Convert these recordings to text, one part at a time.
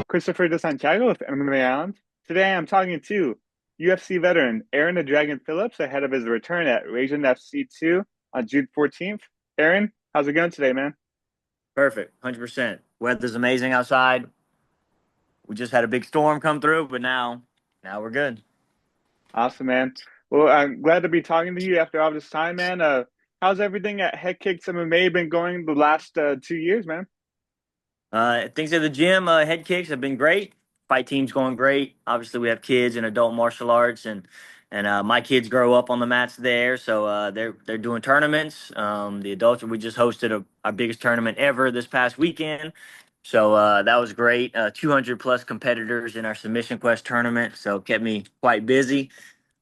Christopher De Santiago with MMA Island. Today I'm talking to UFC veteran Aaron the Dragon Phillips ahead of his return at Ragin FC 2 on June 14th. Aaron, how's it going today, man? Perfect, 100%. Weather's amazing outside. We just had a big storm come through, but now we're good. Awesome, man. Well, I'm glad to be talking to you after all this time, man. How's everything at Headkicks MMA been going the last 2 years, man? Things at the gym, head kicks have been great. Fight team's going great. Obviously, we have kids in adult martial arts, and my kids grow up on the mats there, so they're doing tournaments. The adults, we just hosted our biggest tournament ever this past weekend, so that was great. 200 plus competitors in our Submission Quest tournament, so kept me quite busy.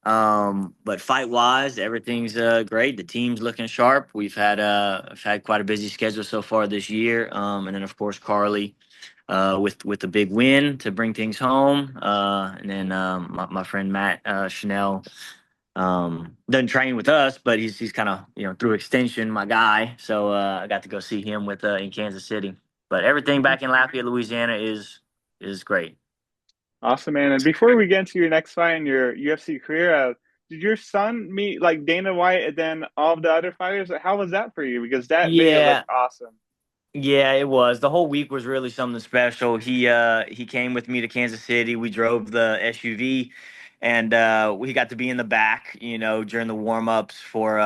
But fight wise, everything's great. The team's looking sharp. I've had quite a busy schedule so far this year. And then of course Carli with the big win to bring things home. And then my friend Matt Schnell doesn't train with us, but he's kind of through extension my guy. So I got to go see him with in Kansas City. But everything back in Lafayette, Louisiana is great. Awesome, man. And before we get into your next fight in your UFC career, did your son meet like Dana White and then all of the other fighters? How was that for you? Because that made it look Yeah, awesome. Yeah, it was. The whole week was really something special. He came with me to Kansas City. We drove the SUV and we got to be in the back, during the warm-ups for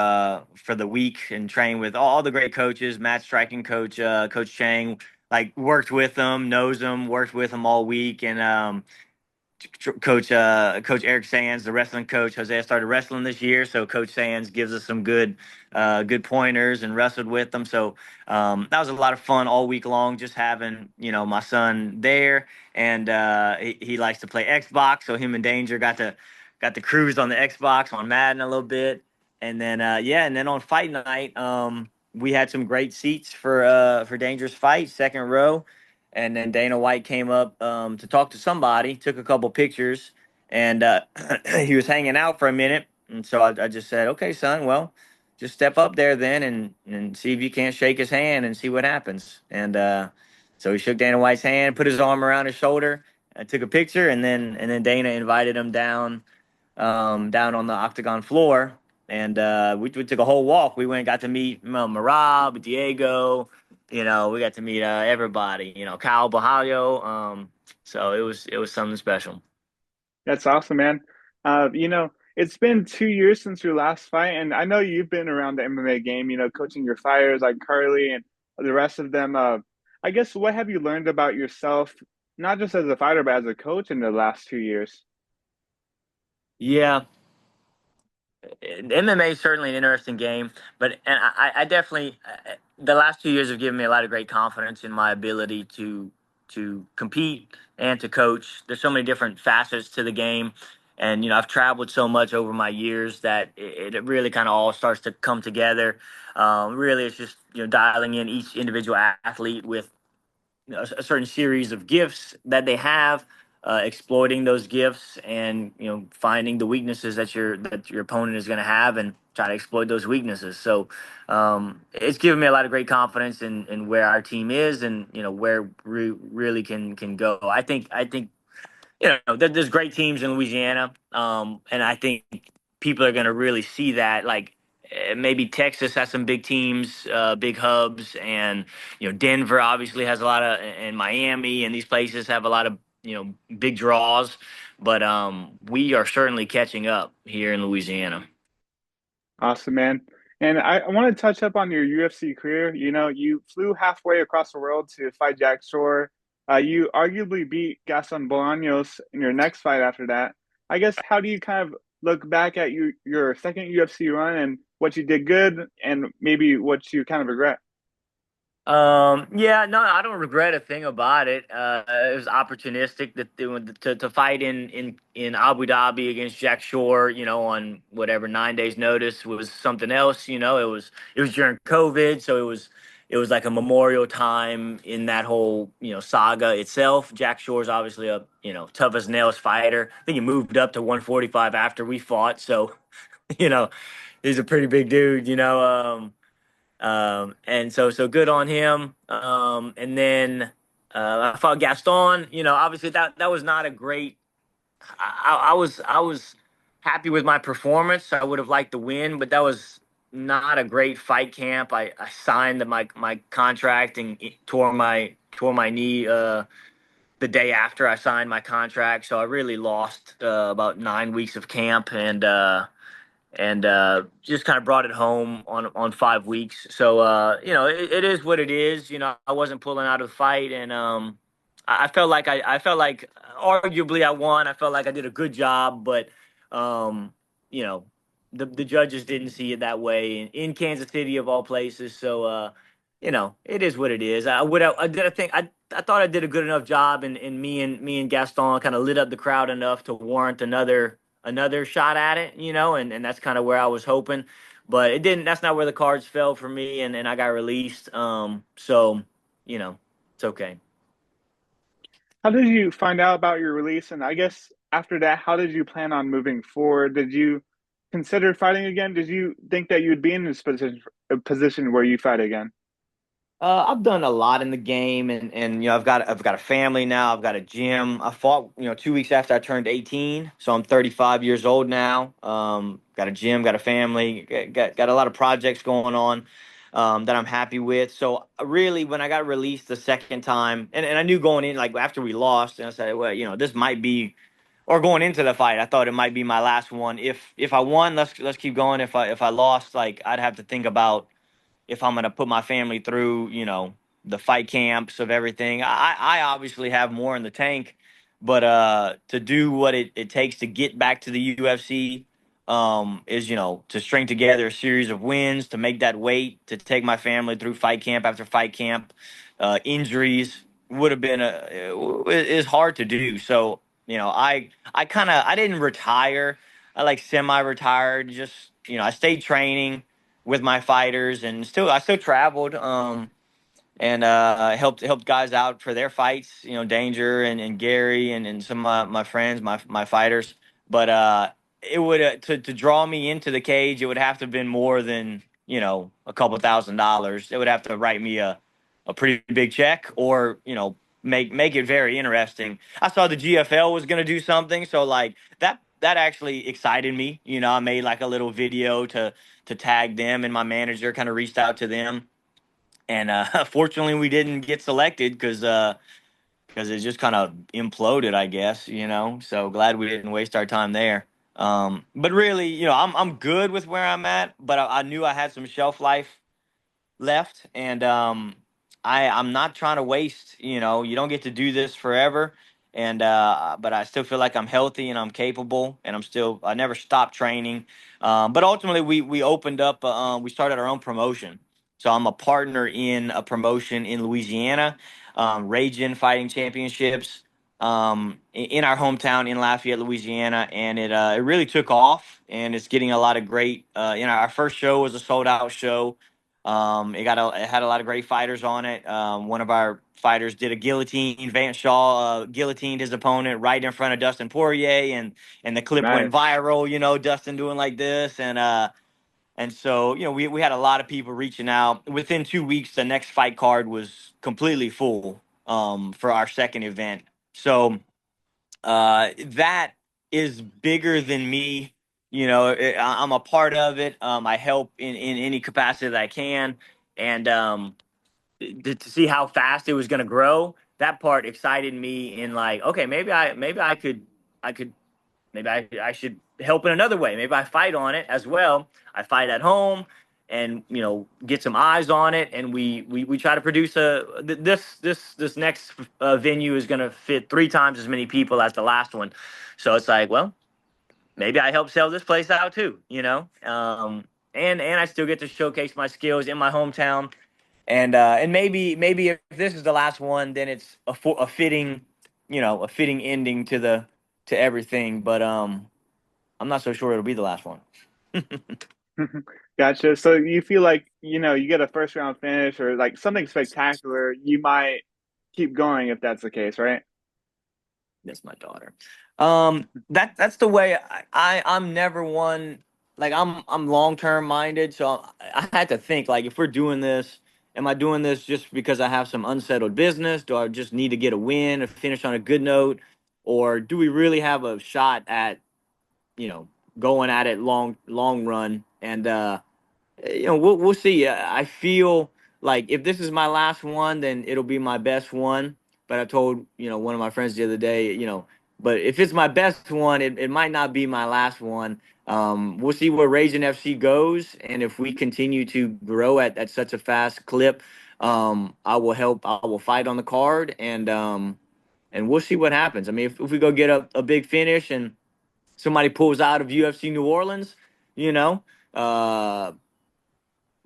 the week and train with all the great coaches. Matt striking coach, Coach Chang, like worked with them, knows them, worked with them all week. And Coach Eric Sands, the wrestling coach. Jose started wrestling this year, so Coach Sands gives us some good pointers and wrestled with them. So that was a lot of fun all week long, just having my son there, and he likes to play Xbox, so him and Danger got to cruise on the Xbox on Madden a little bit, and then and then on fight night, we had some great seats for Danger's fight, second row. And then Dana White came up to talk to somebody, took a couple pictures, and he was hanging out for a minute. And so I just said, "Okay, son, well, just step up there then and see if you can't shake his hand and see what happens." And so he shook Dana White's hand, put his arm around his shoulder, took a picture, and then Dana invited him down on the octagon floor. And we took a whole walk. We went and got to meet Marab, Diego. We got to meet everybody. Kyle Bahallo. So it was something special. That's awesome, man. It's been 2 years since your last fight, and I know you've been around the MMA game, coaching your fighters like Carli and the rest of them. I guess what have you learned about yourself, not just as a fighter, but as a coach in the last 2 years? Yeah, MMA is certainly an interesting game, but and I definitely the last 2 years have given me a lot of great confidence in my ability to compete and to coach. There's so many different facets to the game, and I've traveled so much over my years that it really kind of all starts to come together. Really, it's just dialing in each individual athlete with a certain series of gifts that they have, exploiting those gifts, and finding the weaknesses that your opponent is going to have, and try to exploit those weaknesses. So it's given me a lot of great confidence in where our team is, and where we really can go. I think there's great teams in Louisiana, and I think people are going to really see that. Like maybe Texas has some big teams, big hubs, and Denver obviously has a lot of, and Miami, and these places have a lot of big draws. But we are certainly catching up here in Louisiana. Awesome, man. And I want to touch up on your UFC career. You flew halfway across the world to fight Jack Shore. You arguably beat Gaston Bolaños in your next fight after that. I guess how do you kind of look back at your second UFC run and what you did good and maybe what you kind of regret? Yeah, no, I don't regret a thing about it. It was opportunistic to fight in Abu Dhabi against Jack Shore, on whatever 9 days notice was something else. It was during COVID, so it was like a memorial time in that whole saga itself. Jack Shore's obviously a tough as nails fighter. I think he moved up to 145 after we fought, so you know he's a pretty big dude. And so good on him. And then I fought Gaston. Obviously that was not a great. I was happy with my performance. I would have liked to win, but that was not a great fight camp. I signed my contract and tore my knee the day after I signed my contract. So I really lost about 9 weeks of camp and just kind of brought it home on 5 weeks. So it is what it is. I wasn't pulling out of the fight, and I felt like I felt like arguably I won. I felt like I did a good job, but um, you know the judges didn't see it that way in Kansas City of all places. So it is what it is. I did I think I thought I did a good enough job, and me and Gaston kind of lit up the crowd enough to warrant another shot at it, and that's kind of where I was hoping, but it didn't. That's not where the cards fell for me, and I got released. So you know, it's okay. How did you find out about your release? And I guess after that, how did you plan on moving forward? Did you consider fighting again? Did you think that you would be in this position where you fight again? I've done a lot in the game, and I've got a family now. I've got a gym. I fought 2 weeks after I turned 18, so I'm 35 years old now. Got a gym, got a family, got a lot of projects going on that I'm happy with. So really, when I got released the second time, and I knew going in, like after we lost, and I said, well, this might be, or going into the fight, I thought it might be my last one. If I won, let's keep going. If I lost, like I'd have to think about if I'm gonna put my family through, the fight camps of everything. I obviously have more in the tank, but to do what it takes to get back to the UFC is to string together a series of wins, to make that weight, to take my family through fight camp after fight camp. Injuries would have been is hard to do. So I didn't retire. I like semi-retired. Just I stayed training with my fighters, and I still traveled and helped guys out for their fights, Danger and Gary and some of my friends, my fighters. But it would to draw me into the cage, it would have to have been more than a couple $1,000s. They would have to write me a pretty big check, or make it very interesting. I saw the GFL was going to do something, so like that actually excited me. I made like a little video to tag them, and my manager kind of reached out to them, and fortunately we didn't get selected because it just kind of imploded, I guess. So glad we didn't waste our time there. But really, I'm good with where I'm at, but I knew I had some shelf life left, and I'm not trying to waste. You don't get to do this forever, and but I still feel like I'm healthy and I'm capable, and I never stopped training. But ultimately, we opened up. We started our own promotion. So I'm a partner in a promotion in Louisiana, Ragin Fighting Championships, in our hometown in Lafayette, Louisiana, and it really took off, and it's getting a lot of great. Our first show was a sold out show. It had a lot of great fighters on it. One of our fighters did a guillotine. Vance Shaw guillotined his opponent right in front of Dustin Poirier, and the clip went Nice. viral. Dustin doing like this, and so we had a lot of people reaching out. Within 2 weeks, the next fight card was completely full for our second event. So that is bigger than me. I'm a part of it. I help in any capacity that I can, and to see how fast it was going to grow, that part excited me. In like, okay, maybe I could, maybe I should help in another way. Maybe I fight on it as well. I fight at home, and get some eyes on it, and we try to produce this next venue is going to fit 3 times as many people as the last one. So it's like, well, maybe I help sell this place out too, and I still get to showcase my skills in my hometown, and maybe if this is the last one, then it's a fitting, a fitting ending to everything. But I'm not so sure it'll be the last one. Gotcha. So you feel like, you get a first round finish or like something spectacular, you might keep going if that's the case, right? That's my daughter. That's the way I'm never one, like I'm long term minded, so I had to think, like, if we're doing this, am I doing this just because I have some unsettled business? Do I just need to get a win, or finish on a good note, or do we really have a shot at, you know, going at it long run? And we'll see. I feel like if this is my last one, then it'll be my best one. But I told, one of my friends the other day, but if it's my best one, it might not be my last one. We'll see where Ragin FC goes, and if we continue to grow at such a fast clip, I will help. I will fight on the card, and we'll see what happens. I mean, if we go get a big finish and somebody pulls out of UFC New Orleans, you know.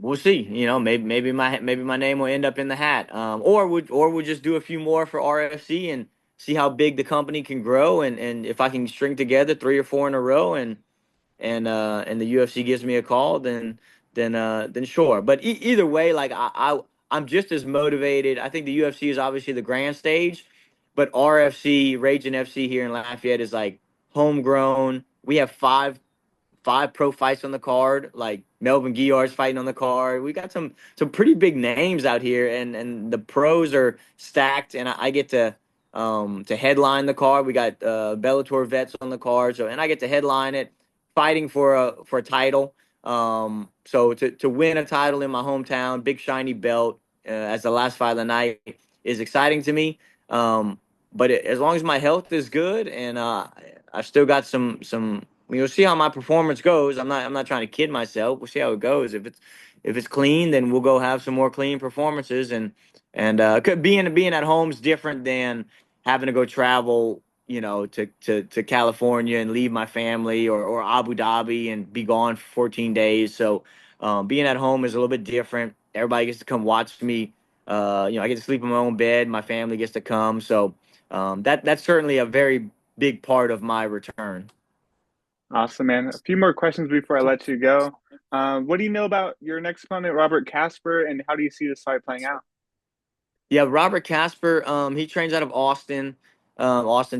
We'll see. Maybe my name will end up in the hat. Or we'll just do a few more for RFC and see how big the company can grow, and if I can string together 3 or 4 in a row, and the UFC gives me a call, then sure. But either way, like I'm just as motivated. I think the UFC is obviously the grand stage, but RFC, Raging FC here in Lafayette, is like homegrown. We have five pro fights on the card. Like Melvin Guillard's fighting on the card. We got some pretty big names out here, and the pros are stacked. And I get to headline the card. We got Bellator vets on the card, and I get to headline it, fighting for a title. So to win a title in my hometown, big shiny belt, as the last fight of the night, is exciting to me. But as long as my health is good, and I've still got some, we'll see how my performance goes. I'm not trying to kid myself. We'll see how it goes. If it's clean, then we'll go have some more clean performances. And being at home is different than having to go travel, to California and leave my family, or Abu Dhabi and be gone for 14 days. So being at home is a little bit different. Everybody gets to come watch me. I get to sleep in my own bed. My family gets to come. So that's certainly a very big part of my return. Awesome, man. A few more questions before I let you go. What do you know about your next opponent, Robert Casper, and how do you see this fight playing out? Yeah, Robert Casper, he trains out of Austin,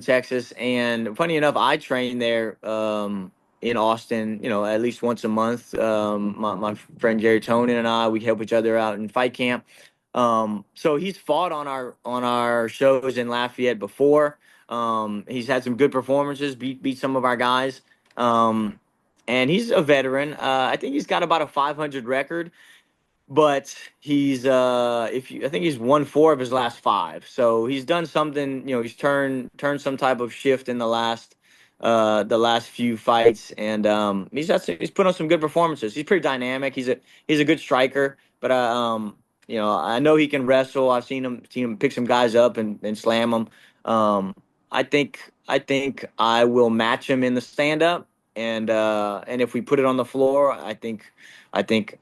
Texas. And funny enough, I train there in Austin, at least once a month. My friend Jerry Tonin and we help each other out in fight camp. So he's fought on our shows in Lafayette before. He's had some good performances, beat some of our guys. Um, and he's a veteran. I think he's got about a 500 record, but he's if you I think he's won 4 of his last 5. So he's done something, he's turned some type of shift in the last few fights, and he's put on some good performances. He's pretty dynamic. He's a good striker, but I know he can wrestle. I've seen him pick some guys up and slam them. Um I think I will match him in the stand up, and if we put it on the floor, I think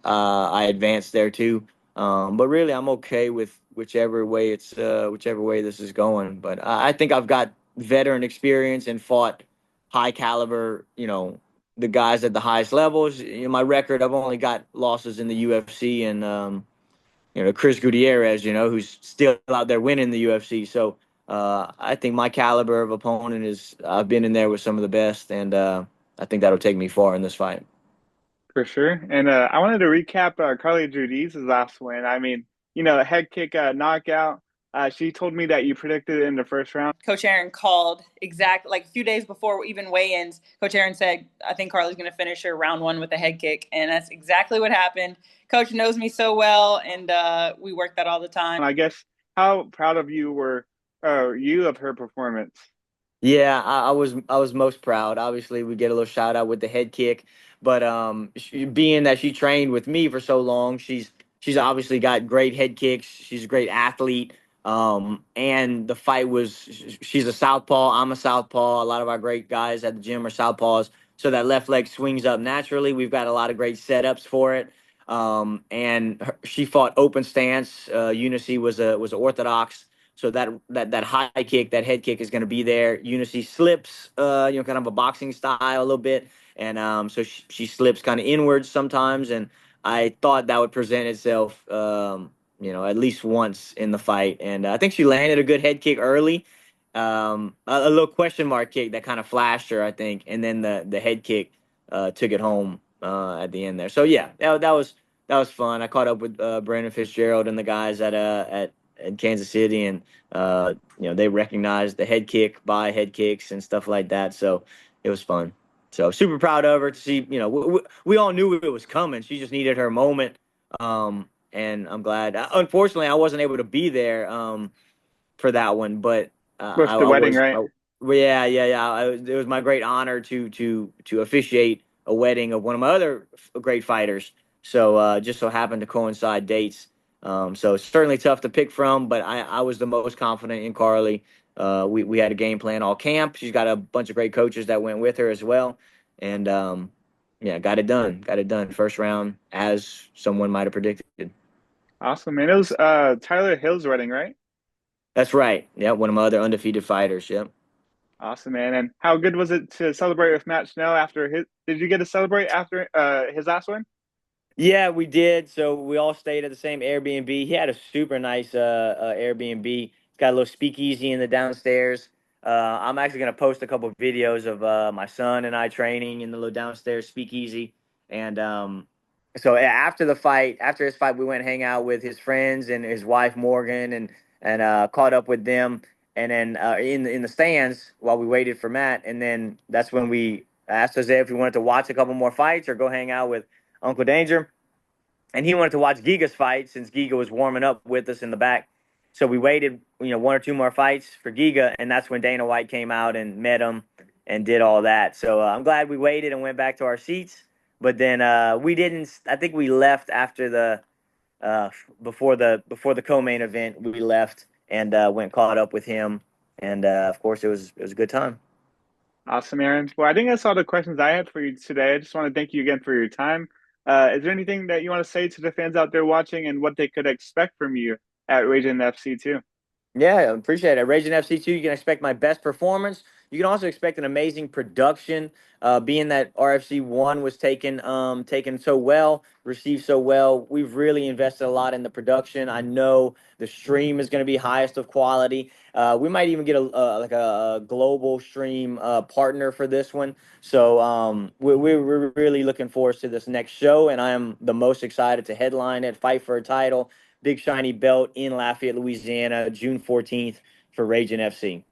I advanced there too. But really, I'm okay with whichever way this is going. But I think I've got veteran experience and fought high caliber, the guys at the highest levels. In my record, I've only got losses in the UFC, and Chris Gutierrez, who's still out there winning the UFC. So I think my caliber of opponent is, I've been in there with some of the best, and I think that'll take me far in this fight. For sure. And I wanted to recap Carli Judice's last win. I mean, a head kick knockout. She told me that you predicted it in the first round. Coach Aaron called like a few days before even weigh-ins. Coach Aaron said, I think Carli's going to finish her round 1 with a head kick. And that's exactly what happened. Coach knows me so well, and we work that all the time. And I guess, how proud of you of her performance? Yeah, I was most proud. Obviously, we get a little shout out with the head kick, but being that she trained with me for so long, she's obviously got great head kicks. She's a great athlete. And the fight was, she's a southpaw. I'm a southpaw. A lot of our great guys at the gym are southpaws, so that left leg swings up naturally. We've got a lot of great setups for it. And she fought open stance. Unice was orthodox. So that high kick, that head kick is going to be there. Unice slips, kind of a boxing style a little bit, and so she slips kind of inwards sometimes, and I thought that would present itself, at least once in the fight, and I think she landed a good head kick early, a little question mark kick that kind of flashed her, I think, and then the head kick took it home at the end there. So yeah, that was fun. I caught up with Brandon Fitzgerald and the guys at Kansas City, and they recognized the head kick by head kicks and stuff like that. So it was fun. So super proud of her to see. We all knew it was coming. She just needed her moment, and I'm glad. Unfortunately, I wasn't able to be there for that one, but With the I wedding, was. right? Yeah. It was my great honor to officiate a wedding of one of my other great fighters. So just so happened to coincide dates. So it's certainly tough to pick from, but I was the most confident in Carli. We had a game plan all camp. She's got a bunch of great coaches that went with her as well, and yeah, got it done. Got it done first round, as someone might have predicted. Awesome, man. It was Tyler Hill's wedding, right? That's right. Yeah, one of my other undefeated fighters. Yep. Awesome, man. And how good was it to celebrate with Matt Schnell after his? Did you get to celebrate after his last win? Yeah, we did. So we all stayed at the same Airbnb. He had a super nice Airbnb. It's got a little speakeasy in the downstairs. I'm actually gonna post a couple of videos of my son and I training in the little downstairs speakeasy. And so after his fight, we went and hang out with his friends and his wife Morgan, and caught up with them. And then in the stands while we waited for Matt, and then that's when we asked Jose if we wanted to watch a couple more fights or go hang out with Uncle Danger, and he wanted to watch Giga's fight since Giga was warming up with us in the back. So we waited, one or two more fights for Giga, and that's when Dana White came out and met him and did all that. So I'm glad we waited and went back to our seats. But then we didn't. I think we left after the before the co-main event. We left and went caught up with him, and of course it was a good time. Awesome, Aaron. Well, I think that's all the questions I had for you today. I just want to thank you again for your time. Is there anything that you want to say to the fans out there watching and what they could expect from you at Ragin FC too? Yeah, I appreciate it. Raging FC 2, you can expect my best performance. You can also expect an amazing production, being that RFC 1 was taken so well, received so well. We've really invested a lot in the production. I know the stream is going to be highest of quality. We might even get a global stream partner for this one. So we're really looking forward to this next show, and I am the most excited to headline it, fight for a title. Big shiny belt in Lafayette, Louisiana, June 14th for Ragin FC.